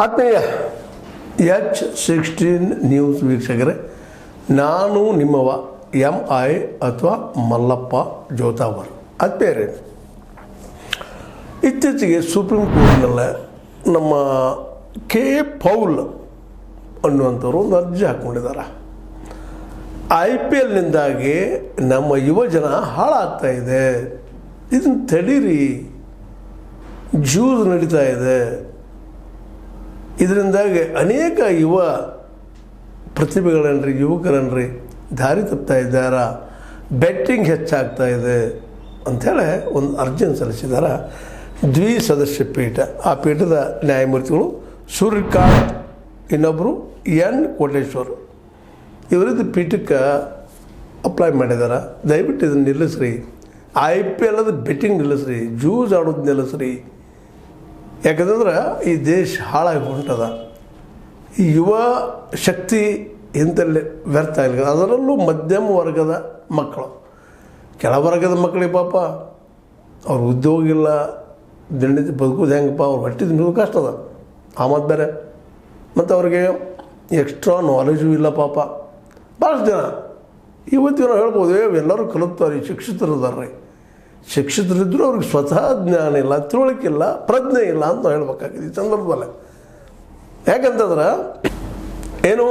ಆತ್ಮೀಯ H16 news ವೀಕ್ಷಕರೇ, ನಾನು ನಿಮ್ಮವ MI ಅಥವಾ ಮಲ್ಲಪ್ಪ ಜೋತಾವರ್. ಬೇರೆ ಇತ್ತೀಚೆಗೆ ಸುಪ್ರೀಂ ಕೋರ್ಟ್ನಲ್ಲೇ ನಮ್ಮ ಕೆ ಪೌಲ್ ಅನ್ನುವಂಥವ್ರು ಒಂದು ಅರ್ಜಿ ಹಾಕ್ಕೊಂಡಿದ್ದಾರೆ. IPLನಿಂದಾಗಿ ನಮ್ಮ ಯುವಜನ ಹಾಳಾಗ್ತಾ ಇದೆ, ಇದನ್ನು ತಡೀರಿ, ಜ್ಯೂಸ್ ನಡೀತಾ ಇದೆ, ಇದರಿಂದಾಗಿ ಅನೇಕ ಯುವ ಪ್ರತಿಭೆಗಳನ್ರಿ ಯುವಕರನ್ರಿ ದಾರಿ ತಪ್ತಾ ಇದ್ದಾರ, ಬೆಟ್ಟಿಂಗ್ ಹೆಚ್ಚಾಗ್ತಾ ಇದೆ ಅಂಥೇಳಿ ಒಂದು ಅರ್ಜಿಯನ್ನು ಸಲ್ಲಿಸಿದ್ದಾರೆ ದ್ವಿಸದಸ್ಯ ಪೀಠ. ಆ ಪೀಠದ ನ್ಯಾಯಮೂರ್ತಿಗಳು ಸೂರ್ಯಕಾಂತ್, ಇನ್ನೊಬ್ಬರು N ಕೋಟೇಶ್ವರ್. ಇವರಿದ್ದು ಪೀಠಕ್ಕೆ ಅಪ್ಲೈ ಮಾಡಿದ್ದಾರೆ. ದಯವಿಟ್ಟು ಇದನ್ನು ನಿಲ್ಲಿಸ್ರಿ, IPL ಅದು ಬೆಟ್ಟಿಂಗ್ ನಿಲ್ಲಿಸ್ರಿ, ಜ್ಯೂಸ್ ಆಡೋದು ನಿಲ್ಲಿಸ್ರಿ. ಯಾಕಂತಂದ್ರೆ ಈ ದೇಶ ಹಾಳಾಗಿ ಹೊಂಟದ. ಈ ಯುವ ಶಕ್ತಿ ಇಂಥಲ್ಲಿ ವ್ಯರ್ಥ ಆಗಲಿ. ಅದರಲ್ಲೂ ಮಧ್ಯಮ ವರ್ಗದ ಮಕ್ಕಳು, ಕೆಳವರ್ಗದ ಮಕ್ಕಳಿಗೆ ಪಾಪ ಅವ್ರ ಉದ್ಯೋಗ ಇಲ್ಲ, ದಿನನಿತ್ಯ ಬದುಕೋದು ಹೆಂಗಪ್ಪ, ಅವ್ರು ಹೊಟ್ಟೆ ತಿನ್ನೋದು ಕಷ್ಟ ಅದ. ಆ ಮತ್ತು ಬೇರೆ ಮತ್ತು ಅವ್ರಿಗೆ ಎಕ್ಸ್ಟ್ರಾ ನಾಲೆಜು ಇಲ್ಲ ಪಾಪ. ಭಾಳಷ್ಟು ಜನ ಇವತ್ತಿನ ಹೇಳ್ಬೋದು, ಎಲ್ಲರೂ ಕಲಿತಾರೆ, ಶಿಕ್ಷಿತರಿದ್ದಾರೆ. ಶಿಕ್ಷಿತರಿದ್ದರೂ ಅವ್ರಿಗೆ ಸ್ವತಃ ಜ್ಞಾನ ಇಲ್ಲ, ತಿಳುವಳಿಕೆ ಇಲ್ಲ, ಪ್ರಜ್ಞೆ ಇಲ್ಲ ಅಂತ ಹೇಳ್ಬೇಕಾಗಿದೆ ಈ ಸಂದರ್ಭದಲ್ಲಿ. ಯಾಕಂತಂದ್ರೆ ಏನು